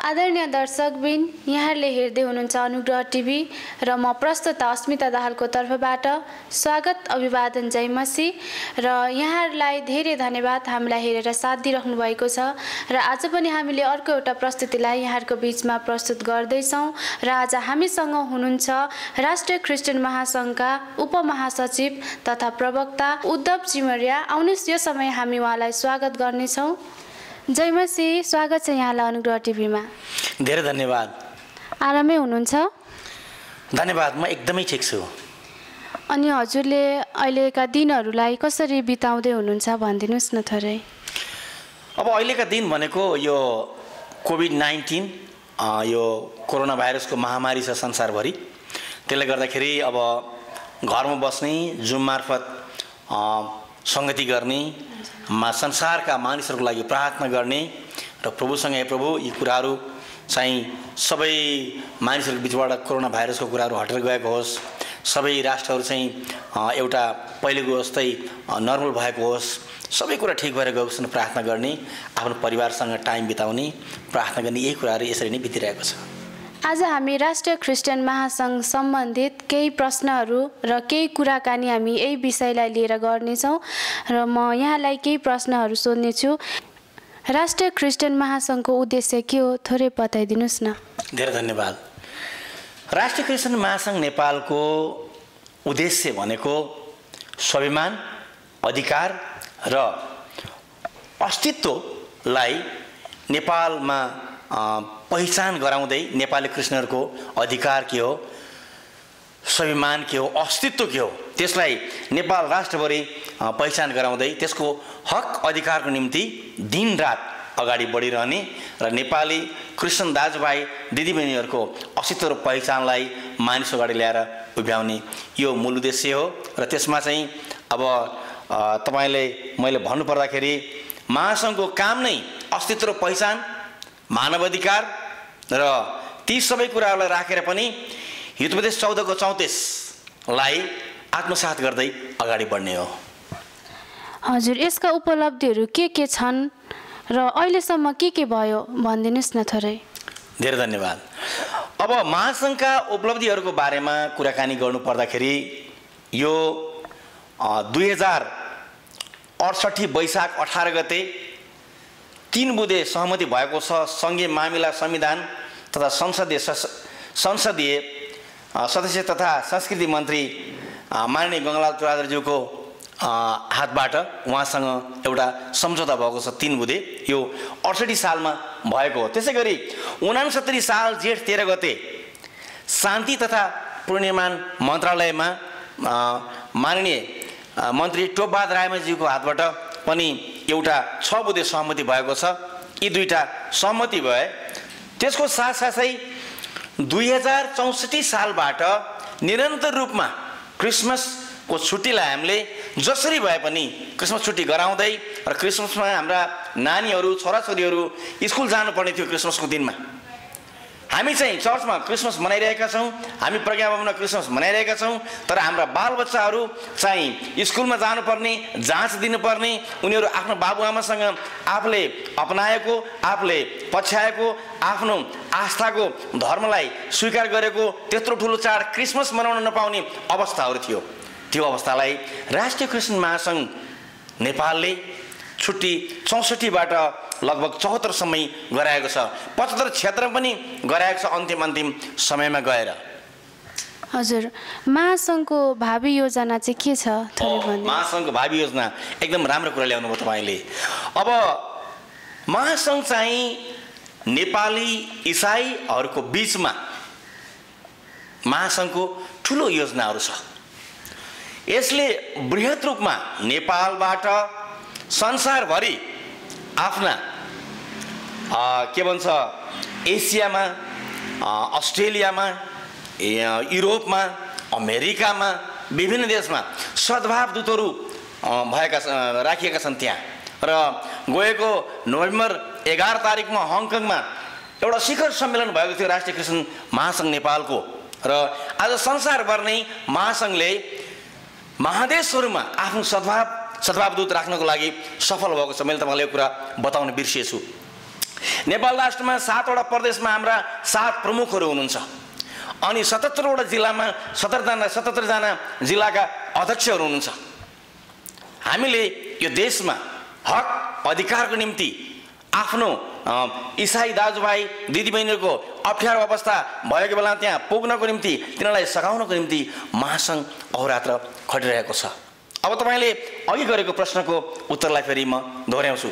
आदरणीय दर्शकबिन, यहाँहरूले हेर्दै हुनुहुन्छ अनुग्रह टिभी र म प्रस्तुता अस्मिता दाहालको तर्फबाट स्वागत, अभिवादन, जय मसीह र यहाँहरूलाई धेरै धन्यवाद हामीलाई हेरेर साथ दिइराख्नु भएको छ। र आज पनि हामीले अर्को एउटा प्रस्तुतिलाई यहाँहरूको बीचमा प्रस्तुत गर्दैछौँ र आज हामीसँग हुनुहुन्छ राष्ट्रिय क्रिस्चियन महासङ्घका उपमहासचिव तथा प्रवक्ता उद्धव चिमरिया। आउनुहोस् यो समय हामी उहाँलाई स्वागत गर्नेछौँ। जय मसीह, स्वागत छ यहाँलाई अनुग्रह टिभीमा। धेरै धन्यवाद। आरामै हुनुहुन्छ? धन्यवाद, म एकदमै ठिक छु। अनि हजुरले अहिलेका दिनहरूलाई कसरी बिताउँदै हुनुहुन्छ भनिदिनुहोस् न थोरै। अब अहिलेका दिन भनेको यो कोभिड-19 यो कोरोना भाइरसको महामारी छ संसारभरि। त्यसले गर्दाखेरि अब घरमा बस्ने, जुम मार्फत सङ्गति गर्ने, संसारका मानिसहरूको लागि प्रार्थना गर्ने र प्रभुसँग प्रभु यी कुराहरू चाहिँ सबै मानिसहरूको बिचबाट कोरोना भाइरसको कुराहरू हटेर गएको होस्, सबै राष्ट्रहरू चाहिँ एउटा पहिलेको जस्तै नर्मल भएको होस्, सबै कुरा ठिक भएर गएको छ प्रार्थना गर्ने, आफ्नो परिवारसँग टाइम बिताउने, प्रार्थना गर्ने, यही कुराहरू यसरी नै बितिरहेको छ। आज हामी राष्ट्रिय क्रिस्चियन महासङ्घ सम्बन्धित केही प्रश्नहरू र केही कुराकानी हामी यही विषयलाई लिएर गर्नेछौँ र म यहाँलाई केही प्रश्नहरू सोध्नेछु। राष्ट्रिय क्रिस्चियन महासङ्घको उद्देश्य के हो थोरै बताइदिनुहोस् न। धेरै धन्यवाद। राष्ट्रिय क्रिस्चियन महासङ्घ नेपालको उद्देश्य भनेको स्वाभिमान, अधिकार र अस्तित्वलाई नेपालमा पहिचान गराउँदै नेपाली क्रिस्चियनहरूको अधिकार के हो, स्वाभिमान के हो, अस्तित्व के हो, त्यसलाई नेपाल राष्ट्रभरि पहिचान गराउँदै त्यसको हक अधिकारको निम्ति दिनरात अगाडि बढिरहने र नेपाली क्रिस्चियन दाजुभाइ दिदीबहिनीहरूको अस्तित्व र पहिचानलाई मानिस अगाडि ल्याएर उभ्याउने यो मूल उद्देश्य हो। र त्यसमा चाहिँ अब मैले भन्नुपर्दाखेरि महासङ्घको काम नै अस्तित्व र पहिचान, मानव अधिकार र ती सबै कुराहरूलाई राखेर पनि हितोपदेश 14 को 34लाई आत्मसात गर्दै अगाडि बढ्ने हो। हजुर, यसका उपलब्धिहरू के छन् र अहिलेसम्म के भयो भनिदिनुहोस् न थोरै। धेरै धन्यवाद। अब महासङ्घका उपलब्धिहरूको बारेमा कुराकानी गर्नुपर्दाखेरि यो 2068 वैशाख 18 गते 3 बुँदे सहमति भएको छ। सङ्घीय मामिला, संविधान तथा संसदीय सदस्य तथा संस्कृति मन्त्री माननीय गङ्गालाल चौधरीज्यूको हातबाट उहाँसँग एउटा सम्झौता भएको छ 3 बुँदे। यो 68 सालमा भएको हो। त्यसै गरी 69 साल जेठ 13 गते शान्ति तथा पुनर्निर्माण मन्त्रालयमा माननीय मन्त्री टोपबहादुर रायमाझीको हातबाट पनि एउटा 6 बुँदे सहमति भएको छ। यी दुईटा सहमति भए। त्यसको साथसाथै 2064 सालबाट निरन्तर रूपमा क्रिसमसको छुट्टीलाई हामीले जसरी भए पनि क्रिसमस छुट्टी गराउँदै र क्रिसमसमा हाम्रा नानीहरू, छोराछोरीहरू स्कुल जानुपर्ने थियो। क्रिसमसको दिनमा हामी चाहिँ चर्चमा क्रिसमस मनाइरहेका छौँ, हामी प्रज्ञा भवनमा क्रिसमस मनाइरहेका छौँ, तर हाम्रा बालबच्चाहरू चाहिँ स्कुलमा जानुपर्ने, जाँच दिनुपर्ने, उनीहरू आफ्नो बाबुआमासँग आफूले अपनाएको, आफूले पछ्याएको, आफ्नो आस्थाको धर्मलाई स्वीकार गरेको त्यत्रो ठुलो चाड क्रिसमस मनाउन नपाउने अवस्थाहरू थियो। त्यो अवस्थालाई राष्ट्रिय क्रिस्चियन महासङ्घ नेपालले छुट्टी 64बाट लगभग 74 समय गराएको छ। 75 क्षेत्र पनि गराएको छ अन्तिम समयमा गएर। हजुर, महासङ्घको भावी योजना चाहिँ के छ थोरै भन्नु। महासङ्घको भावी योजना एकदम राम्रो कुरा ल्याउनु भयो तपाईँले। अब महासङ्घ चाहिँ नेपाली इसाईहरूको बिचमा महासङ्घको ठुलो योजनाहरू छ। यसले बृहत रूपमा नेपालबाट संसारभरि आफ्ना के भन्छ एसियामा, अस्ट्रेलियामा, युरोपमा, अमेरिकामा, विभिन्न देशमा सद्भाव दूतहरू राखिएका छन् त्यहाँ। र गएको नोभेम्बर 11 तारिकमा हङकङमा एउटा शिखर सम्मेलन भएको थियो राष्ट्रिय क्रिस्चियन महासङ्घ नेपालको। र आज संसारभर नै महासङ्घले महादेशहरूमा आफ्नो सद्भावदूत राख्नको लागि सफल भएको छ। मैले तपाईँलाई यो कुरा बताउन बिर्सिएछु। नेपाल राष्ट्रमा 7वटा प्रदेशमा हाम्रा 7 प्रमुखहरू हुनुहुन्छ अनि 77वटा जिल्लामा 77 जना जिल्लाका अध्यक्षहरू हुनुहुन्छ। हामीले यो देशमा हक अधिकारको निम्ति आफ्नो इसाई दाजुभाइ दिदीबहिनीहरूको अप्ठ्यारो अवस्था भएको बेला त्यहाँ पुग्नको निम्ति तिनीहरूलाई सघाउनको निम्ति महासङ्घ अहोरात्र खटिरहेको छ। अब तपाईँले अघि गरेको प्रश्नको उत्तरलाई फेरि म दोहोऱ्याउँछु।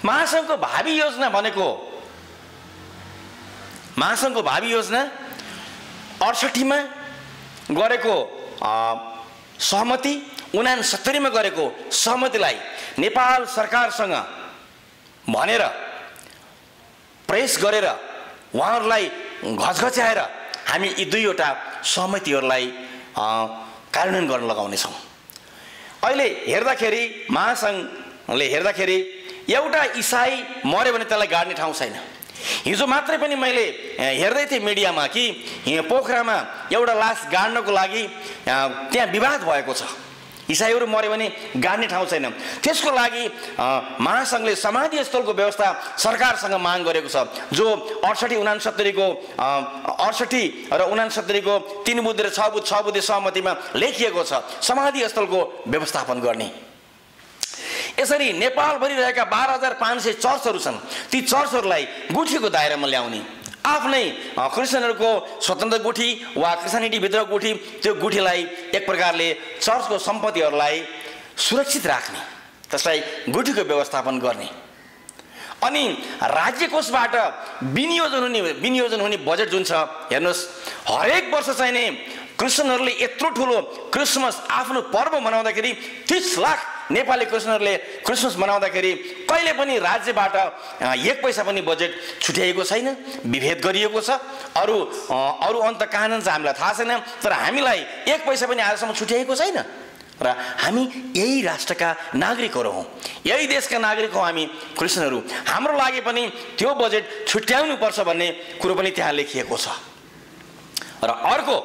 महासङ्घको भावी योजना भनेको महासङ्घको भावी योजना 68 मा गरेको सहमति 69 मा गरेको सहमतिलाई नेपाल सरकारसँग भनेर प्रेस गरेर उहाँहरूलाई घचघच्याएर हामी यी दुईवटा सहमतिहरूलाई कार्यान्वयन गर्न लगाउनेछौँ। अहिले हेर्दाखेरि महासङ्घले हेर्दाखेरि एउटा इसाई मर्यो भने त्यसलाई गाड्ने ठाउँ छैन। हिजो मात्रै पनि मैले हेर्दै थिएँ मिडियामा कि पोखरामा एउटा लास गाड्नको लागि त्यहाँ विवाद भएको छ। इसाईहरू मर्यो भने गाड्ने ठाउँ छैन। त्यसको लागि महासङ्घले समाधि स्थलको व्यवस्था सरकारसँग माग गरेको छ, जो 68 को 68 र 69 को 3 बुँदे र 6 बुँदे सहमतिमा लेखिएको छ समाधि स्थलको व्यवस्थापन गर्ने। यसरी नेपालभरि रहेका 12,500 चर्चहरू छन्। ती चर्चहरूलाई गुठीको दायरामा ल्याउने, आफ्नै क्रिस्चियनहरूको स्वतन्त्र गुठी वा क्रिस्चियनिटीभित्र गुठी, त्यो गुठीलाई एक प्रकारले चर्चको सम्पत्तिहरूलाई सुरक्षित राख्ने, त्यसलाई गुठीको व्यवस्थापन गर्ने। अनि राज्य कोषबाट विनियोजन हुने बजेट जुन छ, हेर्नुहोस् हरेक वर्ष चाहिने क्रिस्चियनहरूले यत्रो ठुलो क्रिसमस आफ्नो पर्व मनाउँदाखेरि 30 लाख नेपाली क्रिस्चियनहरूले क्रिसमस मनाउँदाखेरि कहिले पनि राज्यबाट 1 पैसा पनि बजेट छुट्याएको छैन, विभेद गरिएको छ। अरू अन्त कहाँ छ हामीलाई थाहा छैन, तर हामीलाई 1 पैसा पनि आजसम्म छुट्याएको छैन र हामी यही राष्ट्रका नागरिकहरू हौँ, यही देशका नागरिक हौँ हामी क्रिस्चियनहरू। हाम्रो लागि पनि त्यो बजेट छुट्याउनु पर्छ भन्ने कुरो पनि त्यहाँ लेखिएको छ। र अर्को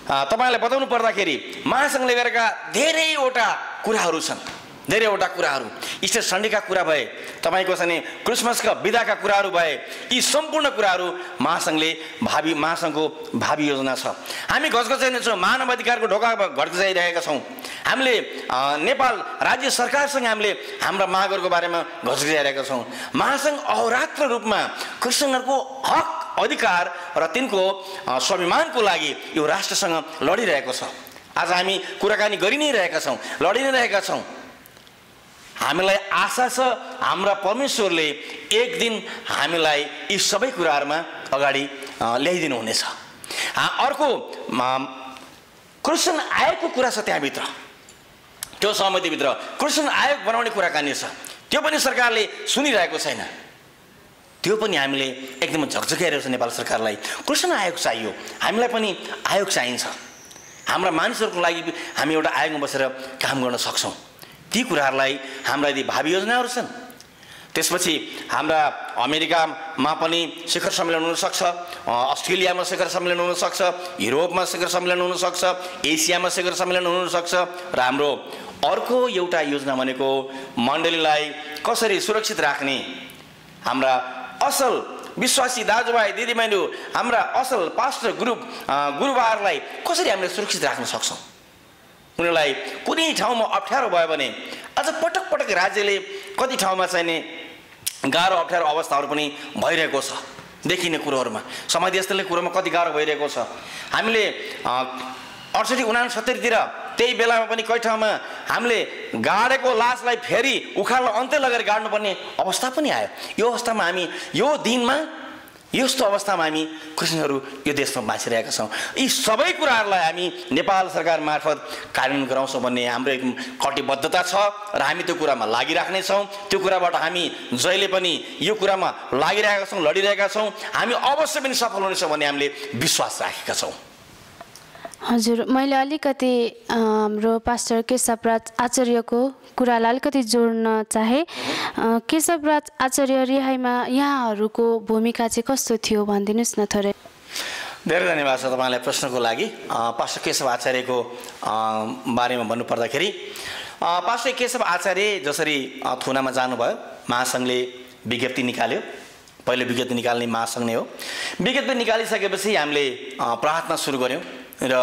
तपाईलाई बताउनु पर्दाखेरि महासङ्घले गरेका धेरैवटा कुराहरू छन्, धेरैवटा कुराहरू। इस्टर सन्डेका कुरा भए, तपाईँको चाहिँ क्रिसमसका बिदाका कुराहरू भए, यी सम्पूर्ण कुराहरू महासङ्घको भावी योजना छ। हामी घचघचाइने छौँ, मानव अधिकारको ढोका घचघचाइरहेका छौँ। हामीले नेपाल राज्य सरकारसँग हामीले हाम्रा मागहरूको बारेमा घचघचाइरहेका छौँ। महासङ्घ अहोरात्र रूपमा क्रिस्चियनहरूको हक अधिकार र तिनको स्वाभिमानको लागि यो राष्ट्रसँग लडिरहेको छ। आज हामी कुराकानी गरि नै रहेका छौँ, लडि नै रहेका छौँ। हामीलाई आशा छ हाम्रा परमेश्वरले एक दिन हामीलाई यी सबै कुराहरूमा अगाडि ल्याइदिनु हुनेछ। अर्को क्रिस्चियन आयोगको कुरा छ, त्यहाँभित्र त्यो सहमतिभित्र क्रिस्चियन आयोग बनाउने कुराकानी छ। त्यो पनि सरकारले सुनिरहेको छैन। त्यो पनि हामीले एकदमै झकझक्याइरहेको छ नेपाल सरकारलाई। क्रिस्चियन आयोग चाहियो, हामीलाई पनि आयोग चाहिन्छ। हाम्रा मानिसहरूको लागि हामी एउटा आयोगमा बसेर काम गर्न सक्छौँ। ती कुराहरूलाई हाम्रा यदि भावी योजनाहरू छन्, त्यसपछि हाम्रा अमेरिकामा पनि शिखर सम्मेलन हुनसक्छ, अस्ट्रेलियामा शिखर सम्मेलन हुनसक्छ, युरोपमा शिखर सम्मेलन हुनसक्छ, एसियामा शिखर सम्मेलन हुनसक्छ। र हाम्रो अर्को एउटा योजना भनेको मण्डलीलाई कसरी सुरक्षित राख्ने, हाम्रा असल विश्वासी दाजुभाइ दिदीबहिनीहरू, हाम्रा असल पास्टर गुरुबाहरूलाई कसरी हामीले सुरक्षित राख्न सक्छौँ। उनीहरूलाई कुनै ठाउँमा अप्ठ्यारो भयो भने अझ पटक पटक राज्यले कति ठाउँमा चाहिने गाह्रो अप्ठ्यारो अवस्थाहरू पनि भइरहेको छ देखिने कुरोहरूमा। समाधि स्थलले कुरोमा कति गाह्रो भइरहेको छ। हामीले 68-69 तिर त्यही बेलामा पनि कति ठाउँमा हामीले गाडेको लासलाई फेरि उखाल्न अन्त्य लगेर गाड्नुपर्ने अवस्था पनि आयो। यो अवस्थामा हामी यो दिनमा यस्तो अवस्थामा हामी क्रिस्चियनहरू यो देशमा बाँचिरहेका छौँ। यी सबै कुराहरूलाई हामी नेपाल सरकार मार्फत कार्यान्वयन गराउँछौँ भन्ने हाम्रो एकदम कटिबद्धता छ र हामी त्यो कुरामा लागिराख्नेछौँ। त्यो कुराबाट हामी जहिले पनि यो कुरामा लागिरहेका छौँ, लडिरहेका छौँ। हामी अवश्य पनि सफल हुनेछौँ भन्ने हामीले विश्वास राखेका छौँ। हजुर, मैले अलिकति हाम्रो पास्टर केशवराज आचार्यको कुरालाई अलिकति जोड्न चाहे। केशवराज आचार्य रिहाईमा यहाँहरूको भूमिका चाहिँ कस्तो थियो भनिदिनुहोस् न थोरै। धेरै धन्यवाद छ तपाईँलाई प्रश्नको लागि। पास्टर केशव आचार्यको बारेमा भन्नुपर्दाखेरि पास्टर केशव आचार्य जसरी थुनामा जानुभयो, महासङ्घले विज्ञप्ति निकाल्यो। पहिले विज्ञप्ति निकाल्ने महासङ्घ नै हो। विज्ञप्ति निकालिसकेपछि हामीले प्रार्थना सुरु गऱ्यौँ र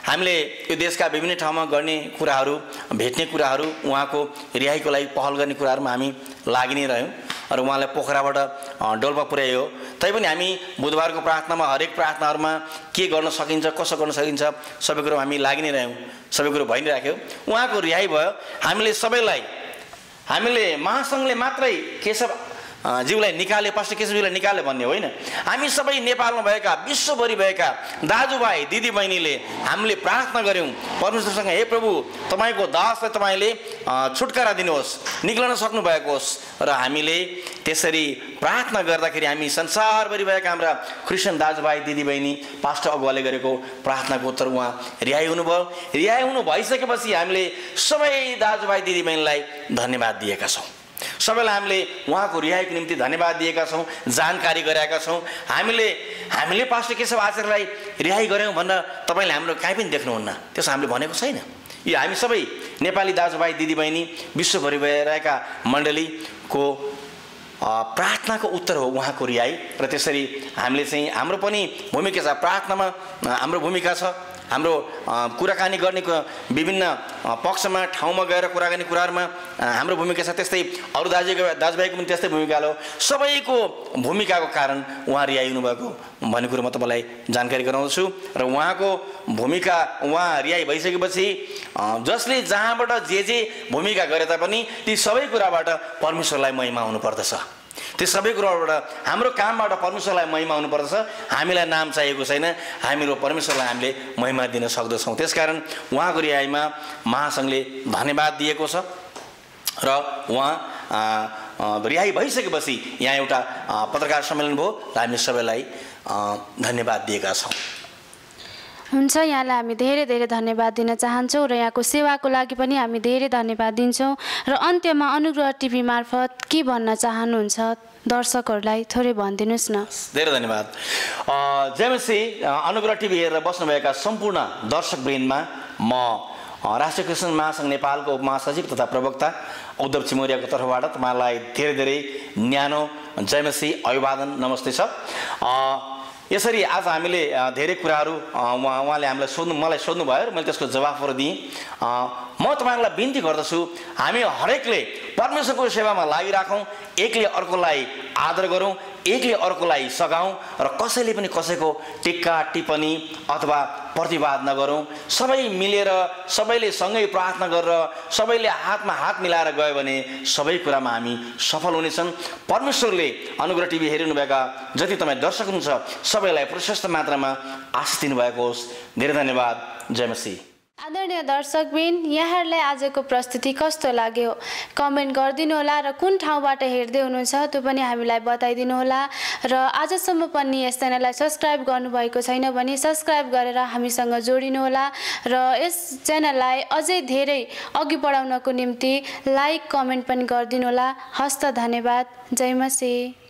हामीले यो देशका विभिन्न ठाउँमा गर्ने कुराहरू, भेट्ने कुराहरू, उहाँको रिहाईको लागि पहल गर्ने कुराहरूमा हामी लागि नै रह्यौँ र उहाँलाई पोखराबाट डोल्पा पुर्यायो। तैपनि हामी बुधबारको प्रार्थनामा हरेक प्रार्थनाहरूमा के गर्न सकिन्छ, कसो गर्न सकिन्छ सबै कुरो हामी लागि नै रह्यौँ। सबै कुरो भइ नै राख्यो। उहाँको रिहाई भयो। हामीले महासङ्घले मात्रै केशव ज्यूलाई निकाल्यो, पास्टर केशवज्यूलाई निकाल्यो भन्ने होइन। हामी सबै नेपालमा भएका, विश्वभरि भएका दाजुभाइ दिदीबहिनीले हामीले प्रार्थना गऱ्यौँ परमेश्वरसँग, हे प्रभु तपाईँको दासलाई तपाईँले छुटकारा दिनुहोस्, निक्लन सक्नु भएको होस्। र हामीले त्यसरी प्रार्थना गर्दाखेरि हामी संसारभरि भएका हाम्रा क्रिस्चियन दाजुभाइ दिदीबहिनी पास्टर अगुवाले गरेको प्रार्थनाको उत्तर उहाँ रिहाई हुनुभयो। रिहाई हुनु भइसकेपछि हामीले सबै दाजुभाइ दिदीबहिनीलाई धन्यवाद दिएका छौँ। सबैलाई हामीले उहाँको रिहाईको निम्ति धन्यवाद दिएका छौँ, जानकारी गराएका छौँ। हामीले पास्टर केशव आचार्यलाई रिहाई गऱ्यौँ भनेर तपाईँले हाम्रो कहीँ पनि देख्नुहुन्न, त्यसो हामीले भनेको छैन। यो हामी सबै नेपाली दाजुभाइ दिदीबहिनी विश्वभरि रहेका मण्डलीको प्रार्थनाको उत्तर हो उहाँको रिहाई। र त्यसरी हामीले चाहिँ हाम्रो पनि भूमिका छ, प्रार्थनामा हाम्रो भूमिका छ। हाम्रो कुराकानी गर्ने विभिन्न पक्षमा ठाउँमा गएर कुराकानी कुराहरूमा हाम्रो भूमिका छ। त्यस्तै अरू दाजुभाइको पनि त्यस्तै भूमिका हो। सबैको भूमिकाको कारण उहाँ रिहाई हुनुभएको भन्ने कुरो म तपाईँलाई जानकारी गराउँछु। र उहाँको भूमिका, उहाँ रिहाई भइसकेपछि जसले जहाँबाट जे भूमिका गरे तापनि ती सबै कुराबाट परमेश्वरलाई महिमा हुनुपर्दछ। त्यो सबै कुराबाट हाम्रो कामबाट परमेश्वरलाई महिमा हुनुपर्दछ। हामीलाई नाम चाहिएको छैन, हामीहरू परमेश्वरलाई हामीले महिमा दिन सक्दछौँ। त्यसकारण उहाँको रिहाईमा महासङ्घले धन्यवाद दिएको छ र उहाँ रिहाई भइसकेपछि यहाँ एउटा पत्रकार सम्मेलन भयो र हामीले सबैलाई धन्यवाद दिएका छौँ। हुन्छ, यहाँलाई हामी धेरै धेरै धन्यवाद दिन चाहन्छौँ र यहाँको सेवाको लागि पनि हामी धेरै धन्यवाद दिन्छौँ। र अन्त्यमा अनुग्रह टिभी मार्फत के भन्न चाहनुहुन्छ दर्शकहरूलाई थोरै भनिदिनुहोस् न। धेरै धन्यवाद। जेएमसी अनुग्रह टिभी हेरेर बस्नुभएका सम्पूर्ण दर्शकवृन्दमा म राष्ट्रिय क्रिस्चियन महासङ्घ नेपालको उपमहासचिव तथा प्रवक्ता उद्धव चिमोरियाको तर्फबाट तपाईँलाई धेरै धेरै न्यानो जेएमसी अभिवादन, नमस्ते छ। यसरी आज हामीले धेरै कुराहरू उहाँले मलाई सोध्नुभयो र मैले त्यसको जवाफहरू दिएँ। म तपाईँहरूलाई बिन्ती गर्दछु, हामी हरेकले परमेश्वरको सेवामा लागिराखौँ, एकले अर्कोलाई आदर गरौँ, एकले अर्कोलाई सघाउँ र कसैले पनि कसैको टिक्का टिप्पणी अथवा प्रतिवाद नगरौँ। सबै मिलेर, सबैले सँगै प्रार्थना गरेर, सबैले हातमा हात मिलाएर गयो भने सबै कुरामा हामी सफल हुनेछन्। परमेश्वरले अनुग्रह टिभी हेरिनुभएका जति तपाईँ दर्शक हुनुहुन्छ सबैलाई प्रशस्त मात्रामा आशिष दिनुभएको होस्। धेरै धन्यवाद। जय मसीह। आदरणीय दर्शकबिन, यहाँहरूलाई आजको प्रस्तुति कस्तो लाग्यो कमेन्ट गरिदिनु होला र कुन ठाउँबाट हेर्दै हुनुहुन्छ त्यो पनि हामीलाई बताइदिनु होला। र आजसम्म पनि यस च्यानललाई सब्सक्राइब गर्नुभएको छैन भने सब्सक्राइब गरेर हामीसँग जोडिनु होला र यस च्यानललाई अझै धेरै अघि बढाउनको निम्ति लाइक कमेन्ट पनि गरिदिनु होला। हस्त धन्यवाद। जय मसीह।